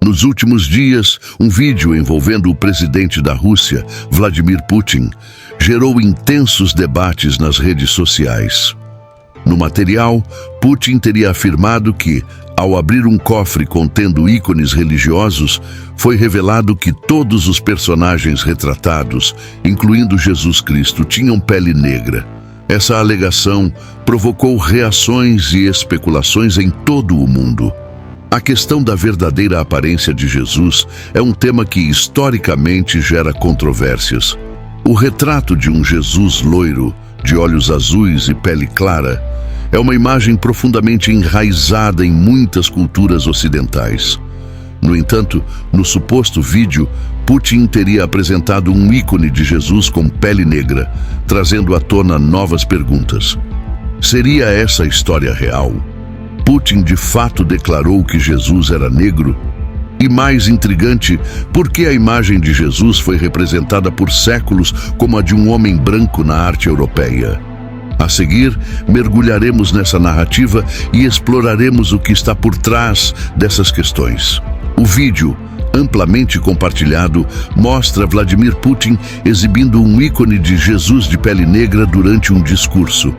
Nos últimos dias, um vídeo envolvendo o presidente da Rússia, Vladimir Putin, gerou intensos debates nas redes sociais. No material, Putin teria afirmado que, ao abrir um cofre contendo ícones religiosos, foi revelado que todos os personagens retratados, incluindo Jesus Cristo, tinham pele negra. Essa alegação provocou reações e especulações em todo o mundo. A questão da verdadeira aparência de Jesus é um tema que historicamente gera controvérsias. O retrato de um Jesus loiro, de olhos azuis e pele clara, é uma imagem profundamente enraizada em muitas culturas ocidentais. No entanto, no suposto vídeo, Putin teria apresentado um ícone de Jesus com pele negra, trazendo à tona novas perguntas. Seria essa a história real? Putin de fato declarou que Jesus era negro? E mais intrigante, por que a imagem de Jesus foi representada por séculos como a de um homem branco na arte europeia? A seguir, mergulharemos nessa narrativa e exploraremos o que está por trás dessas questões. O vídeo, amplamente compartilhado, mostra Vladimir Putin exibindo um ícone de Jesus de pele negra durante um discurso.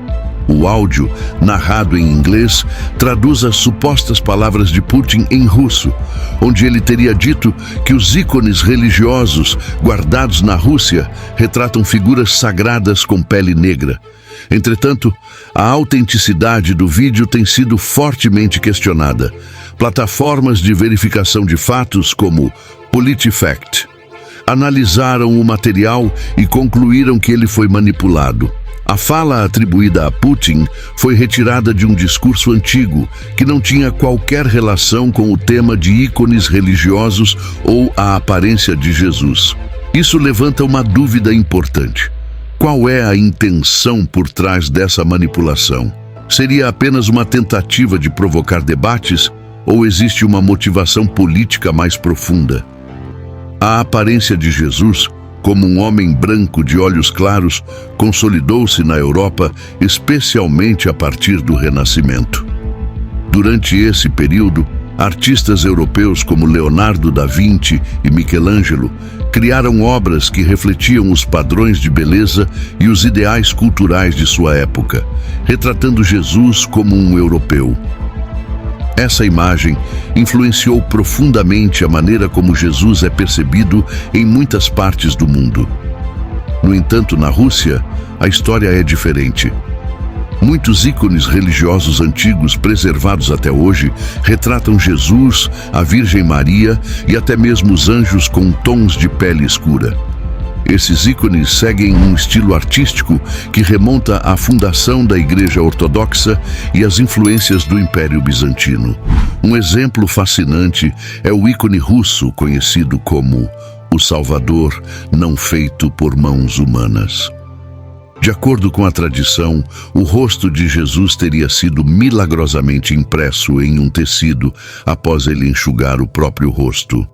O áudio, narrado em inglês, traduz as supostas palavras de Putin em russo, onde ele teria dito que os ícones religiosos guardados na Rússia retratam figuras sagradas com pele negra. Entretanto, a autenticidade do vídeo tem sido fortemente questionada. Plataformas de verificação de fatos como PolitiFact analisaram o material e concluíram que ele foi manipulado. A fala atribuída a Putin foi retirada de um discurso antigo que não tinha qualquer relação com o tema de ícones religiosos ou a aparência de Jesus. Isso levanta uma dúvida importante. Qual é a intenção por trás dessa manipulação? Seria apenas uma tentativa de provocar debates ou existe uma motivação política mais profunda? A aparência de Jesus, como um homem branco de olhos claros, consolidou-se na Europa, especialmente a partir do Renascimento. Durante esse período, artistas europeus como Leonardo da Vinci e Michelangelo criaram obras que refletiam os padrões de beleza e os ideais culturais de sua época, retratando Jesus como um europeu. Essa imagem influenciou profundamente a maneira como Jesus é percebido em muitas partes do mundo. No entanto, na Rússia, a história é diferente. Muitos ícones religiosos antigos preservados até hoje retratam Jesus, a Virgem Maria e até mesmo os anjos com tons de pele escura. Esses ícones seguem um estilo artístico que remonta à fundação da Igreja Ortodoxa e às influências do Império Bizantino. Um exemplo fascinante é o ícone russo conhecido como o Salvador não feito por mãos humanas. De acordo com a tradição, o rosto de Jesus teria sido milagrosamente impresso em um tecido após ele enxugar o próprio rosto.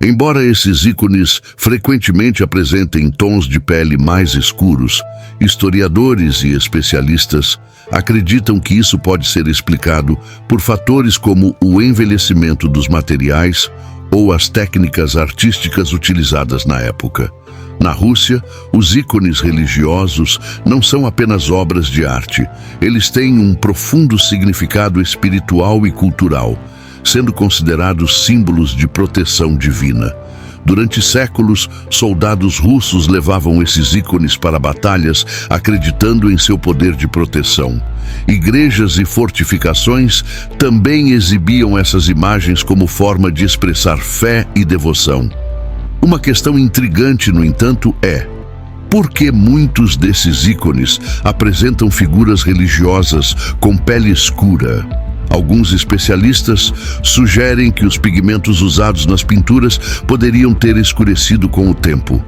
Embora esses ícones frequentemente apresentem tons de pele mais escuros, historiadores e especialistas acreditam que isso pode ser explicado por fatores como o envelhecimento dos materiais ou as técnicas artísticas utilizadas na época. Na Rússia, os ícones religiosos não são apenas obras de arte, eles têm um profundo significado espiritual e cultural, sendo considerados símbolos de proteção divina. Durante séculos, soldados russos levavam esses ícones para batalhas, acreditando em seu poder de proteção. Igrejas e fortificações também exibiam essas imagens como forma de expressar fé e devoção. Uma questão intrigante, no entanto, é: por que muitos desses ícones apresentam figuras religiosas com pele escura? Alguns especialistas sugerem que os pigmentos usados nas pinturas poderiam ter escurecido com o tempo.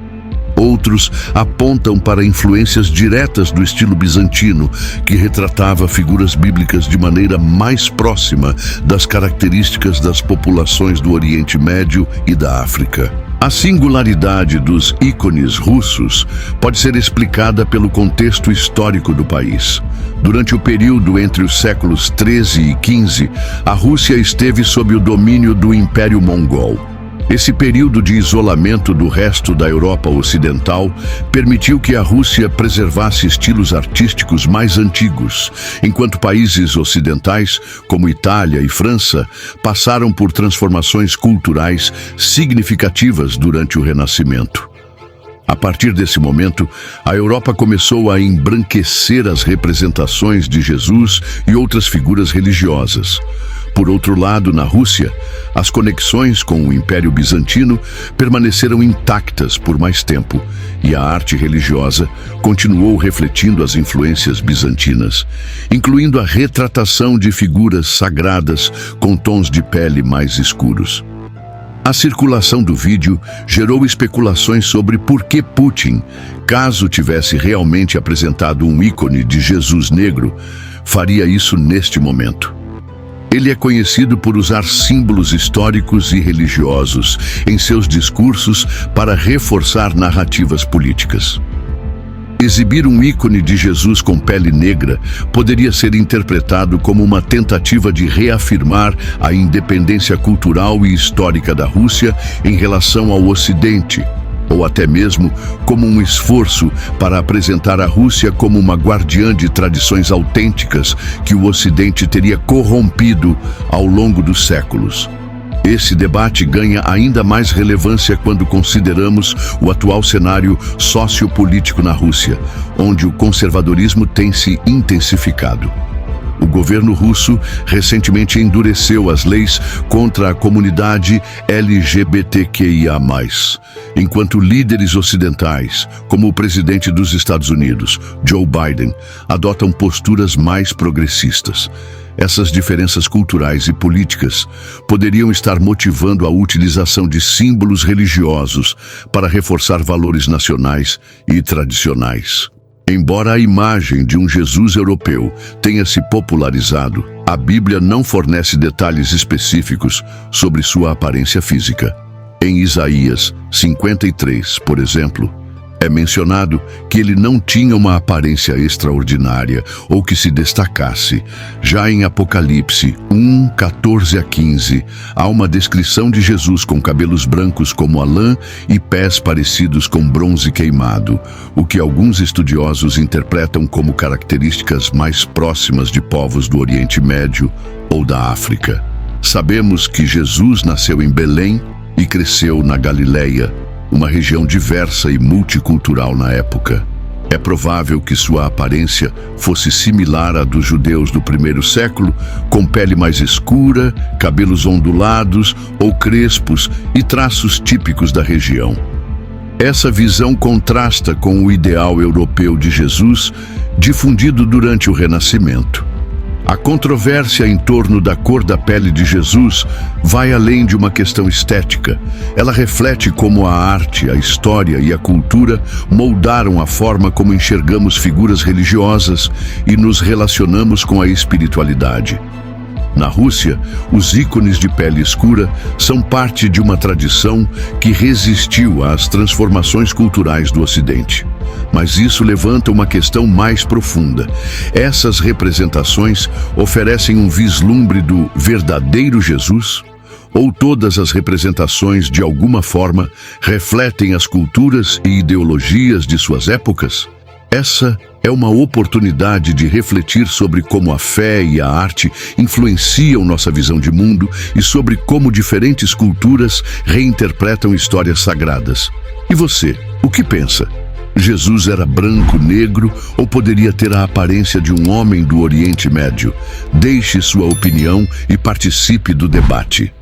Outros apontam para influências diretas do estilo bizantino, que retratava figuras bíblicas de maneira mais próxima das características das populações do Oriente Médio e da África. A singularidade dos ícones russos pode ser explicada pelo contexto histórico do país. Durante o período entre os séculos 13 e 15, a Rússia esteve sob o domínio do Império Mongol. Esse período de isolamento do resto da Europa Ocidental permitiu que a Rússia preservasse estilos artísticos mais antigos, enquanto países ocidentais, como Itália e França, passaram por transformações culturais significativas durante o Renascimento. A partir desse momento, a Europa começou a embranquecer as representações de Jesus e outras figuras religiosas. Por outro lado, na Rússia, as conexões com o Império Bizantino permaneceram intactas por mais tempo, e a arte religiosa continuou refletindo as influências bizantinas, incluindo a retratação de figuras sagradas com tons de pele mais escuros. A circulação do vídeo gerou especulações sobre por que Putin, caso tivesse realmente apresentado um ícone de Jesus negro, faria isso neste momento. Ele é conhecido por usar símbolos históricos e religiosos em seus discursos para reforçar narrativas políticas. Exibir um ícone de Jesus com pele negra poderia ser interpretado como uma tentativa de reafirmar a independência cultural e histórica da Rússia em relação ao Ocidente, ou até mesmo como um esforço para apresentar a Rússia como uma guardiã de tradições autênticas que o Ocidente teria corrompido ao longo dos séculos. Esse debate ganha ainda mais relevância quando consideramos o atual cenário sociopolítico na Rússia, onde o conservadorismo tem se intensificado. O governo russo recentemente endureceu as leis contra a comunidade LGBTQIA+, enquanto líderes ocidentais, como o presidente dos Estados Unidos, Joe Biden, adotam posturas mais progressistas. Essas diferenças culturais e políticas poderiam estar motivando a utilização de símbolos religiosos para reforçar valores nacionais e tradicionais. Embora a imagem de um Jesus europeu tenha se popularizado, a Bíblia não fornece detalhes específicos sobre sua aparência física. Em Isaías 53, por exemplo, é mencionado que ele não tinha uma aparência extraordinária ou que se destacasse. Já em Apocalipse 1, 14 a 15, há uma descrição de Jesus com cabelos brancos como a lã e pés parecidos com bronze queimado, o que alguns estudiosos interpretam como características mais próximas de povos do Oriente Médio ou da África. Sabemos que Jesus nasceu em Belém e cresceu na Galileia, uma região diversa e multicultural na época. É provável que sua aparência fosse similar à dos judeus do primeiro século, com pele mais escura, cabelos ondulados ou crespos e traços típicos da região. Essa visão contrasta com o ideal europeu de Jesus, difundido durante o Renascimento. A controvérsia em torno da cor da pele de Jesus vai além de uma questão estética. Ela reflete como a arte, a história e a cultura moldaram a forma como enxergamos figuras religiosas e nos relacionamos com a espiritualidade. Na Rússia, os ícones de pele escura são parte de uma tradição que resistiu às transformações culturais do Ocidente. Mas isso levanta uma questão mais profunda. Essas representações oferecem um vislumbre do verdadeiro Jesus? Ou todas as representações, de alguma forma, refletem as culturas e ideologias de suas épocas? Essa é uma oportunidade de refletir sobre como a fé e a arte influenciam nossa visão de mundo e sobre como diferentes culturas reinterpretam histórias sagradas. E você, o que pensa? Jesus era branco, negro ou poderia ter a aparência de um homem do Oriente Médio? Deixe sua opinião e participe do debate.